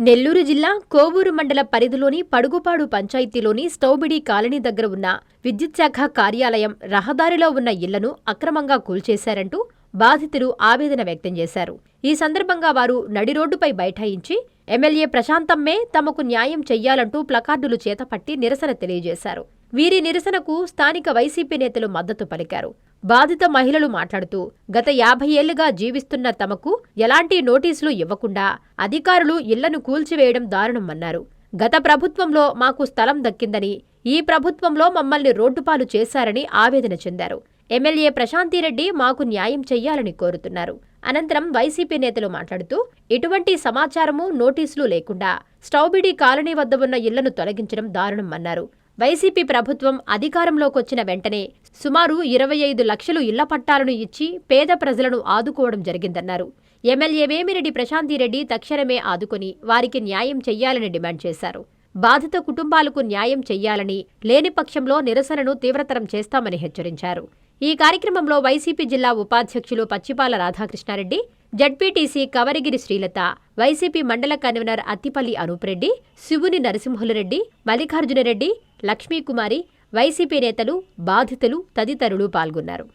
నెల్లూరు జిల్లా కోవూరు మండల పరిధిలోని పడుగుపాడు పంచాయతీలోని స్టౌబిడి కాలనీ దగ్గర ఉన్న విద్యుత్ శాఖ కార్యాలయం రహదారిలో ఉన్న ఇళ్లను అక్రమంగా కూల్చేశారంటూ బాధితులు ఆవేదన వ్యక్తం చేశారు. ఈ సందర్భంగా వారు నడిరోడ్డుపై బైఠాయించి ఎమ్మెల్యే ప్రశాంతమ్మే తమకు న్యాయం చెయ్యాలంటూ ప్లకార్డులు చేతపట్టి నిరసన తెలియజేశారు. వీరి నిరసనకు స్థానిక వైసీపీ నేతలు మద్దతు పలికారు. బాధిత మహిళలు మాట్లాడుతూ గత 50 ఏళ్లుగా జీవిస్తున్న తమకు ఎలాంటి నోటీసులు ఇవ్వకుండా అధికారులు ఇళ్లను కూల్చివేయడం దారుణమన్నారు. గత ప్రభుత్వంలో మాకు స్థలం దక్కిందని, ఈ ప్రభుత్వంలో మమ్మల్ని రోడ్డుపాలు చేశారని ఆవేదన చెందారు. ఎమ్మెల్యే ప్రశాంతిరెడ్డి మాకు న్యాయం చెయ్యాలని కోరుతున్నారు. అనంతరం వైసీపీ నేతలు మాట్లాడుతూ ఎటువంటి సమాచారమూ నోటీసులు లేకుండా స్టౌబిడి కాలనీ వద్ద ఉన్న ఇళ్లను తొలగించడం దారుణమన్నారు. వైసీపీ ప్రభుత్వం అధికారంలోకొచ్చిన వెంటనే సుమారు 25 లక్షలు ఇళ్ల పట్టాలను ఇచ్చి పేద ప్రజలను ఆదుకోవడం జరిగిందన్నారు. ఎమ్మెల్యే వేమిరెడ్డి ప్రశాంతిరెడ్డి తక్షణమే ఆదుకుని వారికి న్యాయం చెయ్యాలని డిమాండ్ చేశారు. బాధిత కుటుంబాలకు న్యాయం చెయ్యాలని, లేని పక్షంలో నిరసనను తీవ్రతరం చేస్తామని హెచ్చరించారు. ఈ కార్యక్రమంలో వైసీపీ జిల్లా ఉపాధ్యక్షులు పచ్చిపాల రాధాకృష్ణారెడ్డి, జడ్పీటీసీ కవరిగిరి శ్రీలత, వైసీపీ మండల కన్వీనర్ అత్తిపల్లి అనూప్రెడ్డి, శివుని నరసింహులరెడ్డి, మల్లికార్జునరెడ్డి, లక్ష్మీకుమారి, వైసీపీ నేతలు, బాధితులు తదితరులు పాల్గొన్నారు.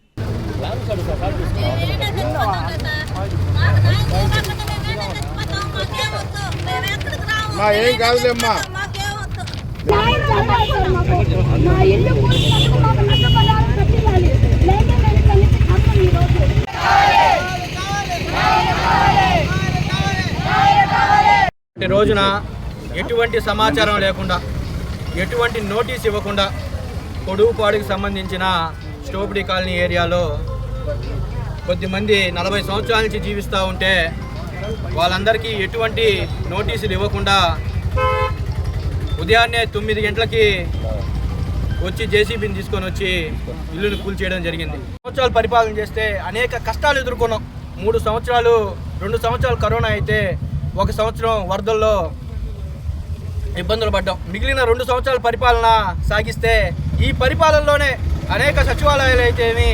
రోజున ఎటువంటి సమాచారం లేకుండా, ఎటువంటి నోటీస్ ఇవ్వకుండా పొడుగుపాడుకు సంబంధించిన స్టౌబిడి కాలనీ ఏరియాలో కొద్దిమంది 40 సంవత్సరాల నుంచి జీవిస్తూ ఉంటే వాళ్ళందరికీ ఎటువంటి నోటీసులు ఇవ్వకుండా ఉదయాన్నే 9 గంటలకి వచ్చి జేసీబీని తీసుకొని వచ్చి ఇల్లును కూల్చేయడం జరిగింది. సంవత్సరాలు పరిపాలన చేస్తే అనేక కష్టాలు ఎదుర్కొన్నాం. 2 సంవత్సరాలు కరోనా అయితే 1 సంవత్సరం వరదల్లో ఇబ్బందులు పడ్డాం. మిగిలిన 2 సంవత్సరాల పరిపాలన సాగిస్తే ఈ పరిపాలనలోనే అనేక సచివాలయాలు అయితేమి,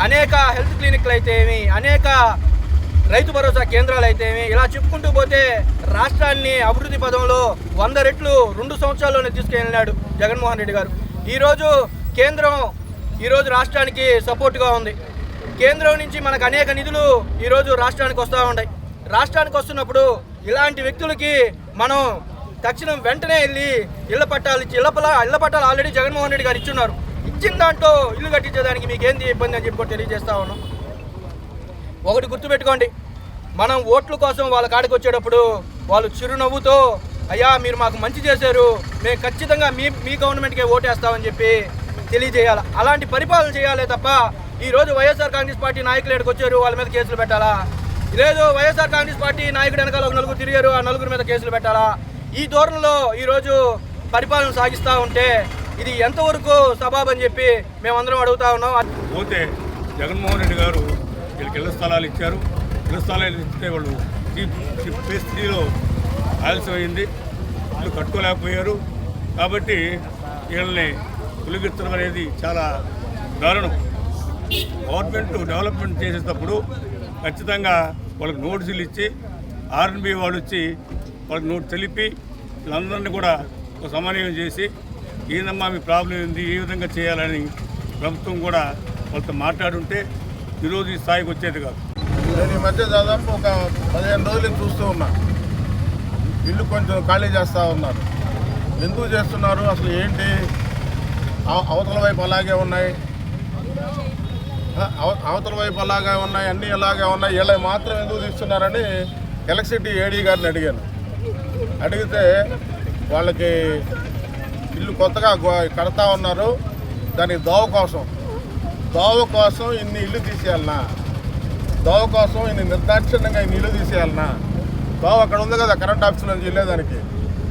అనేక హెల్త్ క్లినిక్లు అయితేమి, అనేక రైతు భరోసా కేంద్రాలు అయితేమి, ఇలా చెప్పుకుంటూ పోతే రాష్ట్రాన్ని అభివృద్ధి పదంలో 100 రెట్లు 2 సంవత్సరాల్లోనే తీసుకెళ్ళినాడు జగన్మోహన్ రెడ్డి గారు. ఈరోజు కేంద్రం రాష్ట్రానికి సపోర్ట్గా ఉంది. కేంద్రం నుంచి మనకు అనేక నిధులు ఈరోజు రాష్ట్రానికి వస్తూ ఉంటాయి. రాష్ట్రానికి వస్తున్నప్పుడు ఇలాంటి వ్యక్తులకి మనం తక్షణం వెంటనే వెళ్ళి ఇళ్ల పట్టాలు ఆల్రెడీ జగన్మోహన్ రెడ్డి గారు ఇచ్చున్నారు. ఇచ్చిన దాంట్లో ఇల్లు కట్టించేదానికి మీకు ఏంది ఇబ్బంది అని చెప్పి తెలియజేస్తా ఉన్నాం. ఒకటి గుర్తుపెట్టుకోండి, మనం ఓట్ల కోసం వాళ్ళ కాడికి వచ్చేటప్పుడు వాళ్ళు చిరునవ్వుతో అయ్యా మీరు మాకు మంచి చేశారు, మేము ఖచ్చితంగా మీ గవర్నమెంట్కే ఓటేస్తామని చెప్పి తెలియజేయాలి. అలాంటి పరిపాలన చేయాలే తప్ప ఈరోజు వైఎస్ఆర్ కాంగ్రెస్ పార్టీ నాయకులు ఎక్కడికి వచ్చారు వాళ్ళ మీద కేసులు పెట్టాలా? లేదు వైఎస్ఆర్ కాంగ్రెస్ పార్టీ నాయకుడు వెనకాల 1 నలుగురు తిరిగారు, ఆ 9 మీద కేసులు పెట్టాలా? ఈ ధోరణిలో ఈరోజు పరిపాలన సాగిస్తూ ఉంటే ఇది ఎంతవరకు సబాబని చెప్పి మేమందరం అడుగుతా ఉన్నాం. పోతే జగన్మోహన్ రెడ్డి గారు వీళ్ళకి ఇళ్ల స్థలాలు ఇచ్చారు. ఇళ్ల స్థలాలు ఇస్తే వాళ్ళు ఫేజ్ 3లో ఆలస్యమైంది, ఇల్లు కట్టుకోలేకపోయారు. కాబట్టి వీళ్ళని తొలగించడం అనేది చాలా దారుణం. గవర్నమెంట్ డెవలప్మెంట్ చేసేటప్పుడు ఖచ్చితంగా వాళ్ళకి నోటీసులు ఇచ్చి ఆర్ఎన్బి వాళ్ళు వచ్చి వాళ్ళకి నోటు తెలిపి వీళ్ళందరినీ కూడా ఒక సమన్వయం చేసి ఏందమ్మా మీ ప్రాబ్లం ఏంది, ఏ విధంగా చేయాలని ప్రభుత్వం కూడా వాళ్ళతో మాట్లాడుంటే ఈరోజు ఈ స్థాయికి వచ్చేది కాదు. నేను ఈ మధ్య దాదాపు ఒక 15 రోజులు చూస్తూ ఉన్నా. ఇల్లు కొంచెం ఖాళీ చేస్తూ ఉన్నారు. ఎందుకు చేస్తున్నారు, అసలు ఏంటి? అవతల వైపు అలాగే ఉన్నాయి, అన్నీ అలాగే ఉన్నాయి, వీళ్ళకి మాత్రం ఎందుకు తీస్తున్నారని ఎలక్ట్రిసిటీ ఏడీ గారిని అడిగాను. అడిగితే వాళ్ళకి ఇల్లు కొత్తగా కడతా ఉన్నారు, దానికి దోవ కోసం ఇన్ని ఇల్లు తీసేయాలనా? దోవ కోసం ఇన్ని నిర్దాక్షిణ్యంగా ఇన్ని ఇల్లు తీసేయాలనా? దోవ అక్కడ ఉంది కదా కరెంట్ ఆఫీస్ నుంచి వెళ్ళేదానికి.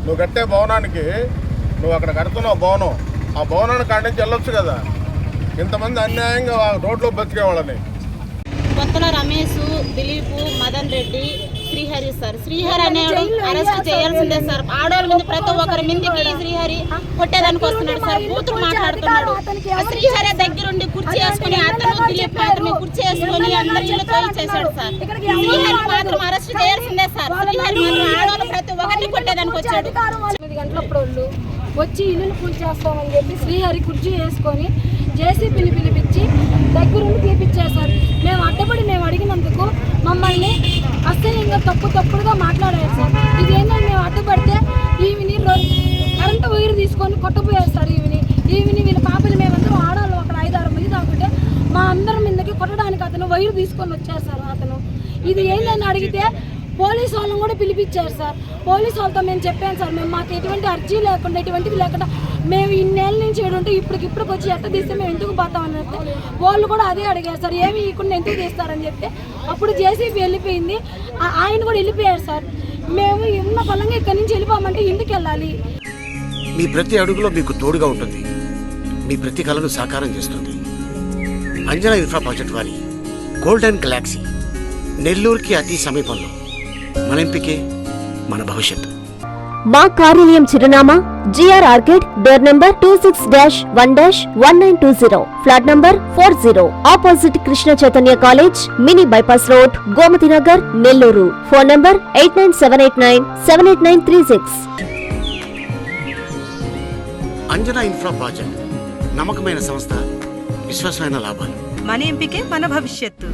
నువ్వు కట్టే భవనానికి నువ్వు అక్కడ కడుతున్నావు భవనం, ఆ భవనానికి కాడి నుంచి వెళ్ళొచ్చు కదా. ఇంతమంది అన్యాయంగా రోడ్లో బతికే వాళ్ళని. కొత్తల రమేష్, దిలీపు, మదన్ రెడ్డి, శ్రీహరి సార్. శ్రీహరి అనేవాడు అరెస్ట్ చేయాల్సిందే సార్. ఆడవాళ్ళ మీద ప్రతి ఒక్కరి మీదకి శ్రీహరి కొట్టేదానికి వస్తున్నాడు సార్. కూతురు మాట్లాడుతున్నాడు. శ్రీహరి దగ్గరుండి కుర్చీ వేసుకుని అతను దిలీప్ మాత్రమే కుర్చీ వేసుకుని అందరి ఇల్లు తోలిచేశాడు సార్. శ్రీహరి మాత్రం అరెస్ట్ చేయాల్సిందే సార్. శ్రీహరి మాత్రం ఆడవాళ్ళు ప్రతి ఒక్కరిని కొట్టేదానికి వచ్చాడు. 9 గంటలప్పుడు వాళ్ళు వచ్చి ఇల్లును కూల్చేస్తామని చెప్పి శ్రీహరి కుర్చీ వేసుకొని జేసీబీని పిలిపించి దగ్గరుండి తీపిచ్చేశారు. మేము అడ్డపడి మేము అడిగినందుకు మమ్మల్ని అసహ్యంగా తప్పుడుగా మాట్లాడారు సార్. ఇదేంటంటే మేము అడ్డుపడితే ఈవిని కరెంటు వైరు తీసుకొని కొట్టపోయారు సార్. ఈవిని వీళ్ళ పాపలు మేమందరం ఆడాలి అక్కడ 5-6 మంది కాకుంటే మా అందరి మీదకి కొట్టడానికి అతను వైరు తీసుకొని వచ్చారు సార్. అతను ఇది ఏంటని అడిగితే పోలీసు వాళ్ళని కూడా పిలిపించారు సార్. పోలీసు వాళ్ళతో మేము చెప్పాను సార్, మేము మాకు ఎటువంటి అర్జీ లేకుండా ఎటువంటివి లేకుండా మేము ఇన్నేళ్ళ నుంచి ఏడుంటే ఇప్పటికి వచ్చి ఎట్ట తీస్తే మేము ఎందుకు పోతామని చెప్తే వాళ్ళు కూడా అదే అడిగారు సార్, ఏమి ఇవ్వకుండా ఎందుకు తీస్తారని చెప్తే అప్పుడు జేసీబీ వెళ్ళిపోయింది. ఆయన కూడా వెళ్ళిపోయారు సార్. మేము ఉన్న బలంగా ఇక్కడి నుంచి వెళ్ళిపోమంటే ఇంటికి వెళ్ళాలి. మీ ప్రతి అడుగులో మీకు తోడుగా ఉంటుంది. మీ ప్రతి కలను సాకారం చేస్తుంది. అంజనా ఇన్ఫ్రా ప్రాజెక్ట్ వారి గోల్డెన్ గెలాక్సీ నెల్లూరుకి అతి సమీపంలో. మన ఎంపికే మన భవిష్యత్తు. మా కార్యాలయం చిరునామా GR Orchid, door number 26-1-1920, flat number 40, opposite Krishna Chaitanya college, mini bypass road, Gomathi Nagar, Nellore. Phone number 8978978936. Anjana infra project నమ్మకమైన సంస్థ, విశ్వాసమైన లాభాలు. మన ఎంపికే మన భవిష్యత్తు.